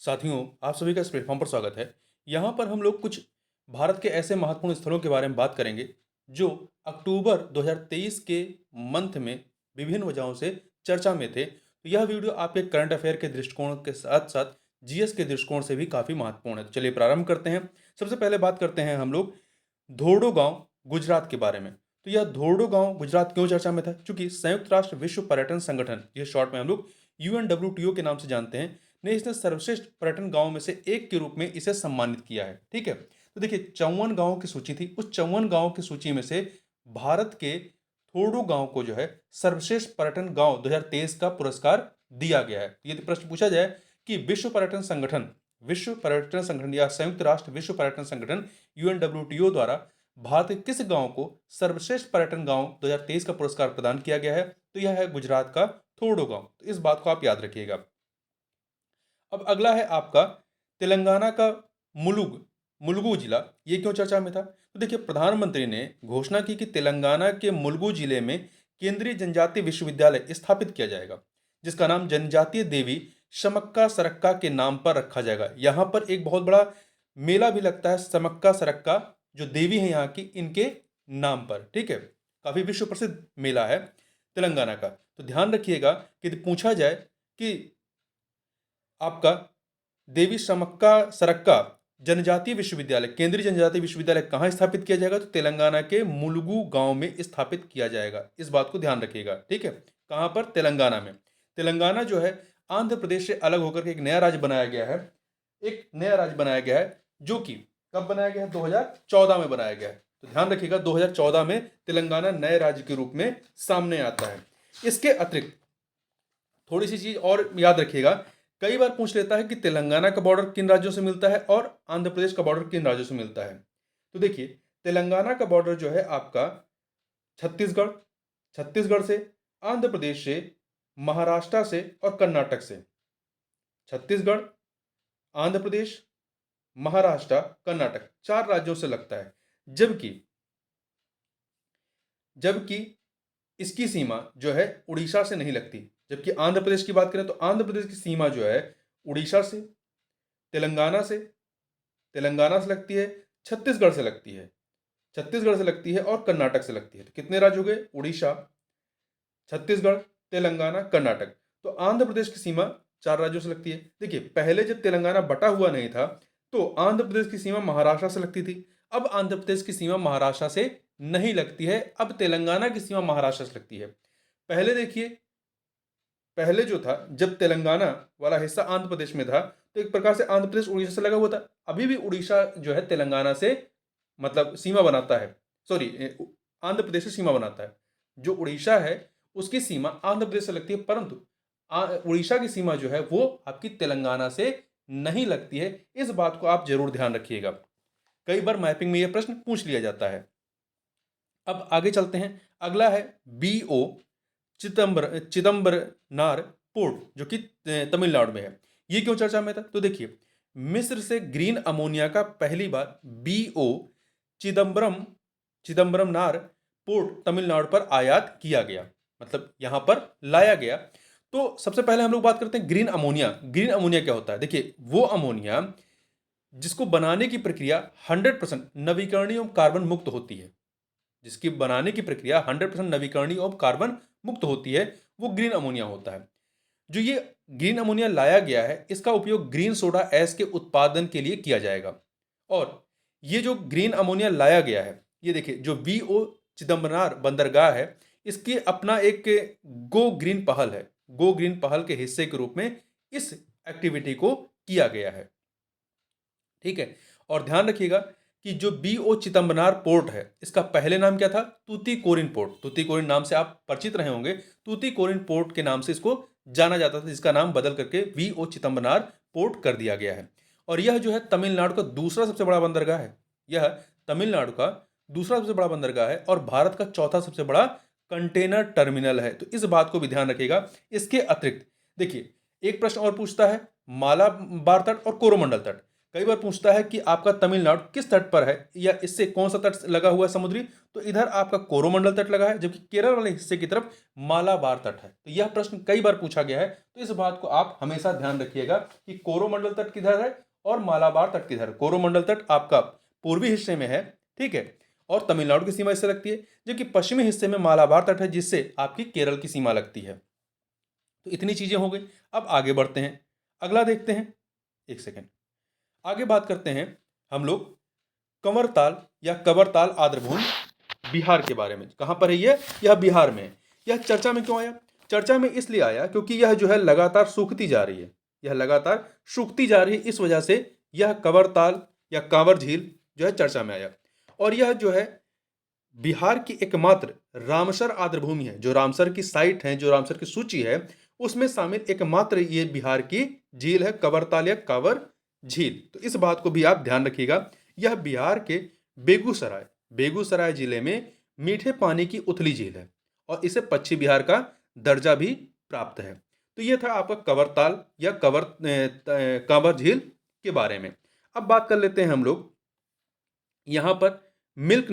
साथियों, आप सभी का इस प्लेटफॉर्म पर स्वागत है। यहाँ पर हम लोग कुछ भारत के ऐसे महत्वपूर्ण स्थलों के बारे में बात करेंगे जो अक्टूबर 2023 के मंथ में विभिन्न वजहों से चर्चा में थे। तो यह वीडियो आपके करंट अफेयर के दृष्टिकोण के साथ साथ जीएस के दृष्टिकोण से भी काफ़ी महत्वपूर्ण है। तो चलिए प्रारंभ करते हैं। सबसे पहले बात करते हैं हम लोग धोर्डो गांव गुजरात के बारे में। तो यह धोर्डो गांव गुजरात क्यों चर्चा में था? क्योंकि संयुक्त राष्ट्र विश्व पर्यटन संगठन, ये शॉर्ट में हम लोग यूएनडब्ल्यूटीओ के नाम से जानते हैं, ने इसने सर्वश्रेष्ठ पर्यटन गांव में से एक के रूप में इसे सम्मानित किया है। ठीक है, तो देखिए 54 गांवों की सूची थी। उस 54 गांवों की सूची में से भारत के थोडो गांव को जो है सर्वश्रेष्ठ पर्यटन गांव 2023 का पुरस्कार दिया गया है। यदि प्रश्न पूछा जाए कि विश्व पर्यटन संगठन या संयुक्त राष्ट्र विश्व पर्यटन संगठन यूएनडब्ल्यूटीओ द्वारा भारत के किस गांव को सर्वश्रेष्ठ पर्यटन गांव 2023 का पुरस्कार प्रदान किया गया है, तो यह है गुजरात का थोडो गांव। तो इस बात को आप याद रखिएगा। अब अगला है आपका तेलंगाना का मुलुगु मुलुगु जिला। ये क्यों चर्चा में था? तो देखिए प्रधानमंत्री ने घोषणा की कि तेलंगाना के मुलुगु जिले में केंद्रीय जनजातीय विश्वविद्यालय स्थापित किया जाएगा, जिसका नाम जनजातीय देवी शमक्का सरक्का के नाम पर रखा जाएगा। यहाँ पर एक बहुत बड़ा मेला भी लगता है, समक्का सरक्का जो देवी है यहाँ की, इनके नाम पर। ठीक है, काफी विश्व प्रसिद्ध मेला है तेलंगाना का। तो ध्यान रखिएगा कि यदि पूछा जाए कि आपका देवी शमक्का सरक्का जनजातीय विश्वविद्यालय, केंद्रीय जनजातीय विश्वविद्यालय कहाँ स्थापित किया जाएगा, तो तेलंगाना के मुलुगु गांव में स्थापित किया जाएगा। इस बात को ध्यान रखिएगा। ठीक है, कहाँ पर? तेलंगाना में। तेलंगाना जो है आंध्र प्रदेश से अलग होकर के एक नया राज्य बनाया गया है। एक नया राज्य बनाया गया है जो कि कब बनाया गया है? 2014 में बनाया गया है। तो ध्यान रखिएगा 2014 में तेलंगाना नए राज्य के रूप में सामने आता है। इसके अतिरिक्त थोड़ी सी चीज और याद रखिएगा, कई बार पूछ लेता है कि तेलंगाना का बॉर्डर किन राज्यों से मिलता है और आंध्र प्रदेश का बॉर्डर किन राज्यों से मिलता है। तो देखिए तेलंगाना का बॉर्डर जो है आपका छत्तीसगढ़ छत्तीसगढ़ से, आंध्र प्रदेश से, महाराष्ट्र से और कर्नाटक से। छत्तीसगढ़, आंध्र प्रदेश, महाराष्ट्र, कर्नाटक, 4 राज्यों से लगता है। जबकि जबकि इसकी सीमा जो है उड़ीसा से नहीं लगती। जबकि आंध्र प्रदेश की बात करें तो आंध्र प्रदेश की सीमा जो है उड़ीसा से, तेलंगाना से तेलंगाना से लगती है, छत्तीसगढ़ से लगती है, छत्तीसगढ़ से लगती है और कर्नाटक से लगती है। तो कितने राज्य हो गए? उड़ीसा, छत्तीसगढ़, तेलंगाना, कर्नाटक। तो आंध्र प्रदेश की सीमा 4 राज्यों से लगती है। देखिए पहले जब तेलंगाना बटा हुआ नहीं था तो आंध्र प्रदेश की सीमा महाराष्ट्र से लगती थी। अब आंध्र प्रदेश की सीमा महाराष्ट्र से नहीं लगती है, अब तेलंगाना की सीमा महाराष्ट्र से लगती है। पहले देखिए, पहले जो था जब तेलंगाना वाला हिस्सा आंध्र प्रदेश में था तो एक प्रकार से आंध्र प्रदेश उड़ीसा से लगा हुआ था। अभी भी उड़ीसा जो है तेलंगाना से मतलब सीमा बनाता है, सॉरी आंध्र प्रदेश से सीमा बनाता है। जो उड़ीसा है उसकी सीमा आंध्र प्रदेश से लगती है, परंतु उड़ीसा की सीमा जो है वो आपकी तेलंगाना से नहीं लगती है। इस बात को आप जरूर ध्यान रखिएगा। कई बार मैपिंग में यह प्रश्न पूछ लिया जाता है। अब आगे चलते हैं। अगला है बीओ चिदम्बरनार पोर्ट, जो कि तमिलनाडु में है। ये क्यों चर्चा में था? तो देखिए मिस्र से ग्रीन अमोनिया का पहली बार बीओ चिदम्बरमनार पोर्ट तमिलनाडु पर आयात किया गया, मतलब यहां पर लाया गया। तो सबसे पहले हम लोग बात करते हैं ग्रीन अमोनिया। ग्रीन अमोनिया क्या होता है? देखिए वो अमोनिया जिसको बनाने की प्रक्रिया 100% नवीकरणीय एवं कार्बन मुक्त होती है, जिसकी बनाने की प्रक्रिया 100% नवीकरणीय और कार्बन मुक्त होती है, वो ग्रीन अमोनिया होता है। जो ये ग्रीन अमोनिया लाया गया है इसका उपयोग ग्रीन सोडा एस के उत्पादन के लिए किया जाएगा। और ये जो ग्रीन अमोनिया लाया गया है, ये देखिए जो वीओ चिदम्बरनार बंदरगाह है, इसकी अपना एक गो ग्रीन पहल है। गो ग्रीन पहल के हिस्से के रूप में इस एक्टिविटी को किया गया है। ठीक है, और ध्यान रखिएगा कि जो बीओ चिदम्बरनार पोर्ट है इसका पहले नाम क्या था? तूतीकोरिन पोर्ट। तूतीकोरिन नाम से आप परिचित रहे होंगे। तूतीकोरिन पोर्ट के नाम से इसको जाना जाता था, जिसका नाम बदल करके वीओ चिदम्बरनार पोर्ट कर दिया गया है। और यह जो है तमिलनाडु का दूसरा सबसे बड़ा बंदरगाह है। यह तमिलनाडु का दूसरा सबसे बड़ा बंदरगाह है और भारत का चौथा सबसे बड़ा कंटेनर टर्मिनल है। तो इस बात को भी ध्यान रखिएगा। इसके अतिरिक्त देखिए एक प्रश्न और पूछता है मालाबार तट और कोरोमंडल तट। कई बार पूछता है कि आपका तमिलनाडु किस तट पर है या इससे कौन सा तट लगा हुआ है समुद्री, तो इधर आपका कोरोमंडल तट लगा है, जबकि केरल वाले हिस्से की तरफ मालाबार तट है। तो यह प्रश्न कई बार पूछा गया है, तो इस बात को आप हमेशा ध्यान रखिएगा कि कोरोमंडल तट किधर है और मालाबार तट किधर है। कोरोमंडल तट आपका पूर्वी हिस्से में है, ठीक है, और तमिलनाडु की सीमा इससे लगती है, जबकि पश्चिमी हिस्से में मालाबार तट है जिससे आपकी केरल की सीमा लगती है। तो इतनी चीजें हो गई। अब आगे बढ़ते हैं, अगला देखते हैं। एक सेकेंड, आगे बात करते हैं हम लोग कंवरताल या कवरताल आर्द्रभूमि बिहार के बारे में। कहां पर है यह बिहार में है। यह चर्चा में क्यों आया? चर्चा में इसलिए आया क्योंकि यह जो है लगातार सूखती जा रही है, यह लगातार सूखती जा रही है, इस वजह से यह कवरताल या कांवर झील जो है चर्चा में आया। और यह जो है बिहार की एकमात्र रामसर आर्द्रभूमि है, जो रामसर की साइट है, जो रामसर की सूची है उसमें शामिल एकमात्र ये बिहार की झील है, कवरताल या कांवर झील। तो इस बात को भी आप ध्यान रखिएगा। यह बिहार के बेगूसराय जिले में मीठे पानी की उथली झील है और इसे पश्चिम बिहार का दर्जा भी प्राप्त है। तो यह था आपका कवरताल या कांवर झील के बारे में। अब बात कर लेते हैं हम लोग यहां पर मिल्क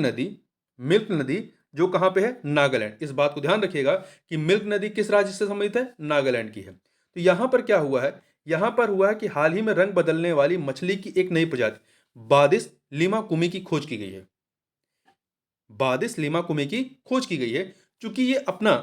नदी जो कहां पे है? नागालैंड। इस बात को ध्यान रखिएगा कि मिल्क नदी किस राज्य से संबंधित है? नागालैंड की है। तो यहां पर क्या हुआ है? यहां पर हुआ है कि हाल ही में रंग बदलने वाली मछली की एक नई प्रजाति बादिस लिमाकुमी की खोज की गई है। बादिस लिमाकुमी की खोज की गई है। चूंकि ये अपना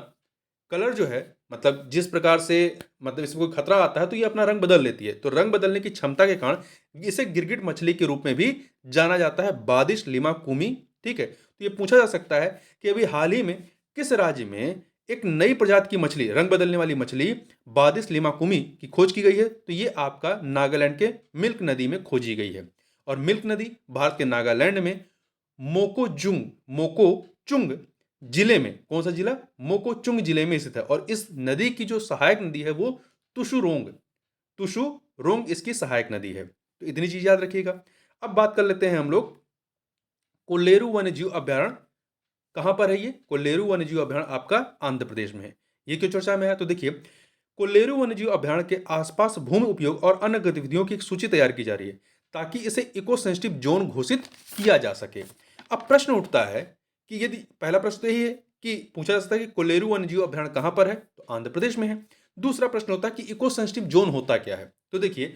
कलर जो है, मतलब जिस प्रकार से, मतलब इसमें कोई खतरा आता है तो ये अपना रंग बदल लेती है। तो रंग बदलने की क्षमता के कारण इसे गिरगिट मछली के रूप में भी जाना जाता है, बादिस लिमाकुमी। ठीक है, तो ये पूछा जा सकता है कि अभी हाल ही में किस राज्य में एक नई प्रजाति की मछली, रंग बदलने वाली मछली बादिस लिमाकुमी की खोज की गई है? तो ये आपका नागालैंड के मिल्क नदी में खोजी गई है। और मिल्क नदी भारत के नागालैंड में मोकोचुंग जिले में, कौन सा जिला? मोकोचुंग जिले में स्थित है। और इस नदी की जो सहायक नदी है वो तुशुरोंग इसकी सहायक नदी है। तो इतनी चीज याद रखिएगा। अब बात कर लेते हैं हम लोग कोल्लेरू वन्यजीव अभ्यारण्य। कहां पर है ये? कोल्लेरू वन्यजीव अभ्यारण्य आपका आंध्र प्रदेश में है। ये क्यों चर्चा में है? तो देखिए, कोल्लेरू वन्यजीव अभ्यारण्य के आसपास भूमि उपयोग और अन्य गतिविधियों की एक सूची तैयार की जा रही है ताकि इसे इको सेंसिटिव जोन घोषित किया जा सके। अब प्रश्न उठता है कि यदि, पहला प्रश्न तो यही है कि पूछा जा सकता है कि कोल्लेरू वन्यजीव अभ्यारण्य कहां पर है? तो आंध्र प्रदेश में है। दूसरा प्रश्न होता है कि इको सेंसिटिव जोन होता क्या है? तो देखिए,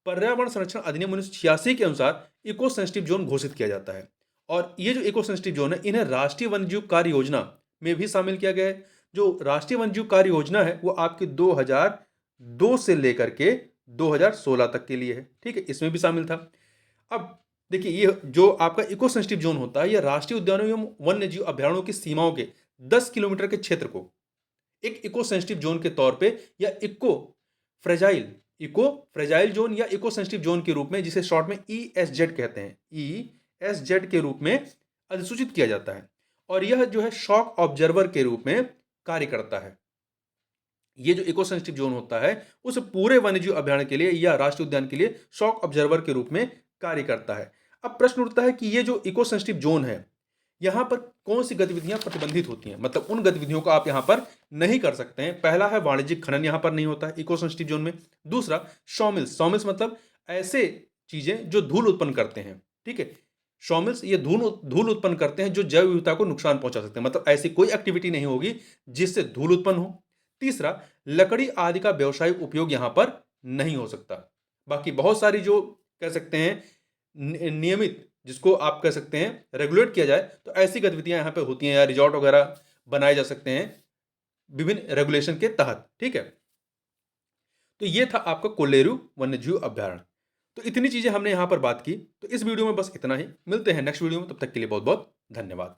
पर्यावरण संरक्षण अधिनियम 1986 के अनुसार इको सेंसिटिव जोन घोषित किया जाता है। और ये जो इको सेंसिटिव जोन है, इन्हें राष्ट्रीय वन्यजीव कार्य योजना में भी शामिल किया गया है। जो राष्ट्रीय वन्यजीव कार्य योजना है वो आपकी 2002 से लेकर के 2016 तक के लिए है। ठीक है, इसमें भी शामिल था। अब देखिए, ये जो आपका इको सेंसिटिव जोन होता है, यह राष्ट्रीय उद्यानों एवं वन्यजीव अभ्यारण्यों की सीमाओं के 10 किलोमीटर के क्षेत्र को एक इको सेंसिटिव जोन के तौर पे या इको फ्रेजाइल जोन या इको सेंसिटिव जोन के रूप में, जिसे शॉर्ट में ESZ कहते हैं, ESZ के रूप में अधिसूचित किया जाता है। और यह जो है शॉक ऑब्जर्वर के रूप में कार्य करता है। ये जो इको सेंसिटिव जोन होता है उस पूरे वन्यजीव अभ्यारण्य के लिए या राष्ट्रीय उद्यान के लिए शॉक ऑब्जर्वर के रूप में कार्य करता है। अब प्रश्न उठता है कि ये जो इको सेंसिटिव जोन है, यहां पर कौन सी गतिविधियां प्रतिबंधित होती हैं? मतलब उन गतिविधियों को आप यहां पर नहीं कर सकते हैं। पहला है वाणिज्यिक खनन, यहां पर नहीं होता है इको सेंसिटिव जोन में। दूसरा, सॉमिल्स मतलब ऐसे चीजें जो धूल उत्पन्न करते हैं। ठीक है, सॉमिल्स ये धूल उत्पन्न करते हैं जो जैव विविधता को नुकसान पहुंचा सकते हैं। मतलब ऐसी कोई एक्टिविटी नहीं होगी जिससे धूल उत्पन्न हो। तीसरा, लकड़ी आदि का व्यवसायिक उपयोग यहां पर नहीं हो सकता। बाकी बहुत सारी जो कह सकते हैं नियमित, जिसको आप कह सकते हैं रेगुलेट किया जाए, तो ऐसी गतिविधियां यहां पे होती हैं या रिजॉर्ट वगैरह बनाए जा सकते हैं विभिन्न रेगुलेशन के तहत। ठीक है, तो ये था आपका कोल्लेरू वन्यजीव अभ्यारण्य। तो इतनी चीजें हमने यहां पर बात की। तो इस वीडियो में बस इतना ही। मिलते हैं नेक्स्ट वीडियो में, तब तक के लिए बहुत बहुत धन्यवाद।